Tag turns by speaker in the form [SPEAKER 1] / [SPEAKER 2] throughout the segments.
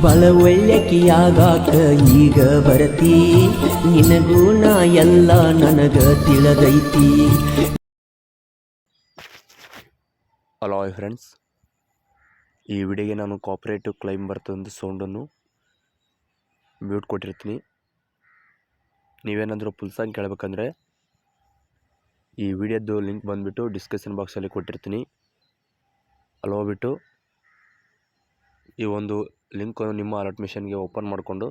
[SPEAKER 1] ಬಲ ಒಳ್ಳೆಕಿಯಾಗಾಕ ಈಗ ಬರತಿ ನಿನಗೂ ನಾ ಎಲ್ಲ ನನಗ ತಿಳಿದೈತಿ.
[SPEAKER 2] ಹಲೋ ಹಾಯ್ ಫ್ರೆಂಡ್ಸ್, ಈ ವಿಡಿಯೋಗೆ ನಾನು ಕಾಪರೇಟಿವ್ ಕ್ಲೈಮ್ ಬರ್ತಂದು ಸೌಂಡನ್ನು ಮ್ಯೂಟ್ ಕೊಟ್ಟಿರ್ತೀನಿ. ನೀವೇನಾದರೂ ಫುಲ್ ಸಾಂಗ್ ಕೇಳಬೇಕಂದ್ರೆ ಈ ವಿಡಿಯೋದ್ದು ಲಿಂಕ್ ಬಂದುಬಿಟ್ಟು ಡಿಸ್ಕ್ರಿಪ್ಷನ್ ಬಾಕ್ಸಲ್ಲಿ ಕೊಟ್ಟಿರ್ತೀನಿ. ಅಲ್ಲಿ ಹೋಗ್ಬಿಟ್ಟು ಈ ಒಂದು ಲಿಂಕನ್ನು ನಿಮ್ಮ ಅಲರ್ಟ್ ಮಿಷನ್ಗೆ ಓಪನ್ ಮಾಡಿಕೊಂಡು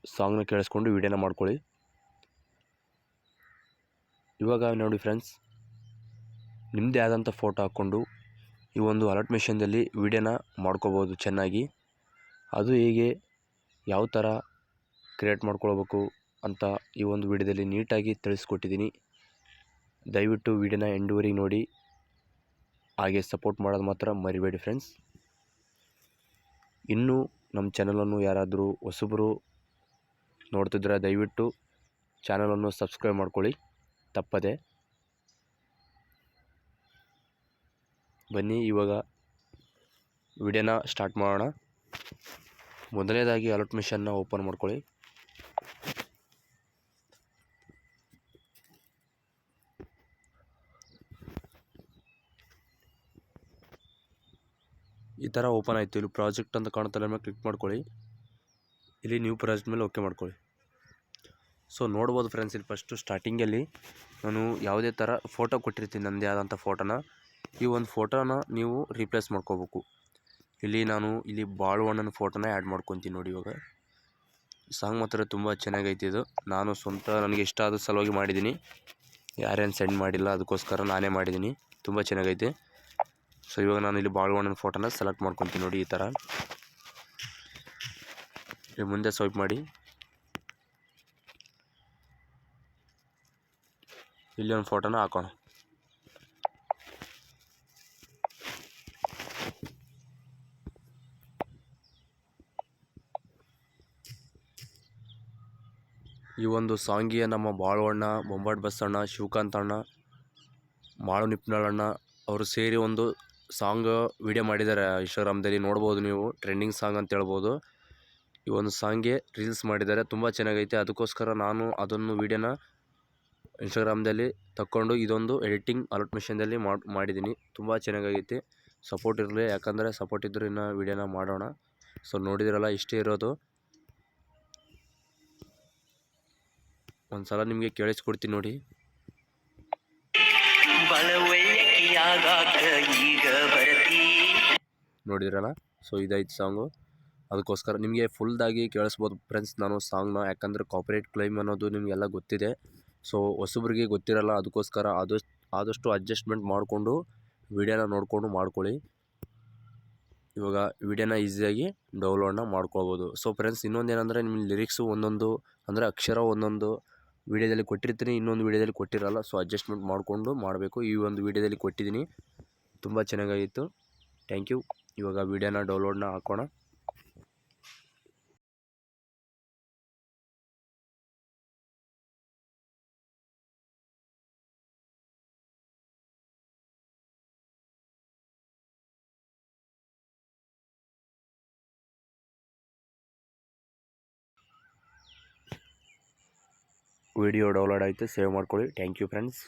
[SPEAKER 2] ಸಾಂಗ್ನ ಕೇಳಿಸ್ಕೊಂಡು ವಿಡಿಯೋನ ಮಾಡ್ಕೊಳ್ಳಿ. ಇವಾಗ ನೋಡಿ ಫ್ರೆಂಡ್ಸ್, ನಿಮ್ಮದೇ ಆದಂಥ ಫೋಟೋ ಹಾಕ್ಕೊಂಡು ಈ ಒಂದು ಅಲರ್ಟ್ ಮಿಷನ್ದಲ್ಲಿ ವಿಡಿಯೋನ ಮಾಡ್ಕೋಬೋದು ಚೆನ್ನಾಗಿ. ಅದು ಹೇಗೆ ಯಾವ ಥರ ಕ್ರಿಯೇಟ್ ಮಾಡ್ಕೊಳ್ಬೇಕು ಅಂತ ಈ ಒಂದು ವಿಡಿಯೋದಲ್ಲಿ ನೀಟಾಗಿ ತಿಳಿಸ್ಕೊಟ್ಟಿದ್ದೀನಿ. ದಯವಿಟ್ಟು ವಿಡಿಯೋನ ಎಂಡ್ವರೆಗೆ ನೋಡಿ, ಹಾಗೆ ಸಪೋರ್ಟ್ ಮಾಡೋದು ಮಾತ್ರ ಮರಿಬೇಡಿ ಫ್ರೆಂಡ್ಸ್. ಇನ್ನೂ ನಮ್ಮ ಚಾನಲನ್ನು ಯಾರಾದರೂ ಹೊಸಬರು ನೋಡ್ತಿದ್ರೆ ದಯವಿಟ್ಟು ಚಾನಲನ್ನು ಸಬ್ಸ್ಕ್ರೈಬ್ ಮಾಡ್ಕೊಳ್ಳಿ ತಪ್ಪದೆ. ಬನ್ನಿ ಇವಾಗ ವಿಡಿಯೋನ ಸ್ಟಾರ್ಟ್ ಮಾಡೋಣ. ಮೊದಲನೇದಾಗಿ ಅಲರ್ಟ್ ಮಿಷನ್ನ ಓಪನ್ ಮಾಡ್ಕೊಳ್ಳಿ. ಈ ಥರ ಓಪನ್ ಆಯಿತು. ಇಲ್ಲಿ ಪ್ರಾಜೆಕ್ಟ್ ಅಂತ ಕಾಣುತ್ತಲ್ಲ, ಮೇಲೆ ಕ್ಲಿಕ್ ಮಾಡ್ಕೊಳ್ಳಿ. ಇಲ್ಲಿ ನ್ಯೂ ಪ್ರಾಜೆಕ್ಟ್ ಮೇಲೆ ಓಕೆ ಮಾಡ್ಕೊಳ್ಳಿ. ಸೊ ನೋಡ್ಬೋದು ಫ್ರೆಂಡ್ಸ್, ಇಲ್ಲಿ ಫಸ್ಟು ಸ್ಟಾರ್ಟಿಂಗಲ್ಲಿ ನಾನು ಯಾವುದೇ ಥರ ಫೋಟೋ ಕೊಟ್ಟಿರ್ತೀನಿ, ನನ್ನದೇ ಆದಂಥ ಫೋಟೋನ. ಈ ಒಂದು ಫೋಟೋನ ನೀವು ರೀಪ್ಲೇಸ್ ಮಾಡ್ಕೋಬೇಕು. ಇಲ್ಲಿ ಬಾಳುವಣ್ಣನ ಫೋಟೋನ ಆ್ಯಡ್ ಮಾಡ್ಕೊತೀನಿ ನೋಡಿ. ಇವಾಗ ಸಾಂಗ್ ಮಾತ್ರ ತುಂಬ ಚೆನ್ನಾಗೈತಿ. ಇದು ನಾನು ಸ್ವಂತ ನನಗೆ ಇಷ್ಟ ಆದ ಸಲುವಾಗಿ ಮಾಡಿದ್ದೀನಿ, ಯಾರೇನು ಸೆಂಡ್ ಮಾಡಿಲ್ಲ, ಅದಕ್ಕೋಸ್ಕರ ನಾನೇ ಮಾಡಿದ್ದೀನಿ. ತುಂಬ ಚೆನ್ನಾಗೈತೆ. ಸೊ ಇವಾಗ ನಾನು ಇಲ್ಲಿ ಬಾಳುವಣ್ಣನ ಫೋಟೋನ ಸೆಲೆಕ್ಟ್ ಮಾಡ್ಕೊತೀನಿ ನೋಡಿ. ಈ ಥರ ಮುಂದೆ ಸ್ವೈಪ್ ಮಾಡಿ ಇಲ್ಲಿ ಒಂದು ಫೋಟೋನ ಹಾಕೋಣ. ಈ ಒಂದು ಸಾಂಗಿಗೆ ನಮ್ಮ ಬಾಳುವಣ್ಣ, ಬೊಂಬಾಟ್ ಬಸಣ್ಣ, ಶಿವಕಾಂತ್ ಅಣ್ಣ, ಮಾಳು ನಿಪ್ನಾಳಣ್ಣ ಅವರು ಸೇರಿ ಒಂದು ಸಾಂಗ್ ವಿಡಿಯೋ ಮಾಡಿದ್ದಾರೆ. ಇನ್ಸ್ಟಾಗ್ರಾಮ್ದಲ್ಲಿ ನೋಡ್ಬೋದು ನೀವು, ಟ್ರೆಂಡಿಂಗ್ ಸಾಂಗ್ ಅಂತ ಹೇಳ್ಬೋದು. ಈ ಒಂದು ಸಾಂಗ್ಗೆ ರೀಲ್ಸ್ ಮಾಡಿದ್ದಾರೆ, ತುಂಬ ಚೆನ್ನಾಗೈತೆ. ಅದಕ್ಕೋಸ್ಕರ ನಾನು ಅದನ್ನು ವಿಡಿಯೋನ ಇನ್ಸ್ಟಾಗ್ರಾಮ್ದಲ್ಲಿ ತಕ್ಕೊಂಡು ಇದೊಂದು ಎಡಿಟಿಂಗ್ ಅಲರ್ಟ್ ಮಿಷನ್ದಲ್ಲಿ ಮಾಡಿದ್ದೀನಿ. ತುಂಬ ಚೆನ್ನಾಗೈತೆ. ಸಪೋರ್ಟ್ ಇರಲಿ, ಯಾಕಂದರೆ ಸಪೋರ್ಟ್ ಇದ್ದರೂ ಇನ್ನು ವಿಡಿಯೋನ ಮಾಡೋಣ. ಸೊ ನೋಡಿದಿರಲ್ಲ, ಇಷ್ಟೇ ಇರೋದು. ಒಂದು ಸಲ ನಿಮಗೆ ಕೇಳಿಸ್ಕೊಡ್ತೀನಿ ನೋಡಿ. ನೋಡಿದ್ರಲ್ಲ, ಸೊ ಇದಾಯ್ತು ಸಾಂಗು. ಅದಕ್ಕೋಸ್ಕರ ನಿಮಗೆ ಫುಲ್ದಾಗಿ ಕೇಳಿಸ್ಬೋದು ಫ್ರೆಂಡ್ಸ್ ನಾನು ಸಾಂಗ್ನ, ಯಾಕಂದರೆ ಕಾಪರೇಟ್ ಕ್ಲೈಮ್ ಅನ್ನೋದು ನಿಮಗೆಲ್ಲ ಗೊತ್ತಿದೆ. ಸೊ ಹೊಸಬ್ರಿಗೆ ಗೊತ್ತಿರಲ್ಲ, ಅದಕ್ಕೋಸ್ಕರ ಆದಷ್ಟು ಅಡ್ಜಸ್ಟ್ಮೆಂಟ್ ಮಾಡಿಕೊಂಡು ವಿಡಿಯೋನ ನೋಡಿಕೊಂಡು ಮಾಡ್ಕೊಳ್ಳಿ. ಇವಾಗ ವಿಡಿಯೋನ ಈಸಿಯಾಗಿ ಡೌನ್ಲೋಡ್ನ ಮಾಡ್ಕೊಳ್ಬೋದು. ಸೊ ಫ್ರೆಂಡ್ಸ್, ಇನ್ನೊಂದೇನೆಂದರೆ ನಿಮ್ಮ ಲಿರಿಕ್ಸು ಒಂದೊಂದು ಅಂದರೆ ಅಕ್ಷರ ಒಂದೊಂದು ವಿಡಿಯೋದಲ್ಲಿ ಕೊಟ್ಟಿರ್ತೀನಿ, ಇನ್ನೊಂದು ವಿಡಿಯೋದಲ್ಲಿ ಕೊಟ್ಟಿರಲ್ಲ. ಸೊ ಅಡ್ಜಸ್ಟ್ಮೆಂಟ್ ಮಾಡಿಕೊಂಡು ಮಾಡಬೇಕು. ಈ ಒಂದು ವಿಡಿಯೋದಲ್ಲಿ ಕೊಟ್ಟಿದ್ದೀನಿ, ತುಂಬ ಚೆನ್ನಾಗಾಗಿತ್ತು. Thank you. ಇವಾಗ ವಿಡಿಯೋನ ಡೌನ್ಲೋಡ್ನ ಹಾಕೋಣ. ವಿಡಿಯೋ ಡೌನ್ಲೋಡ್ ಆಯಿತು, ಸೇವ್ ಮಾಡ್ಕೊಳ್ಳಿ. Thank you friends.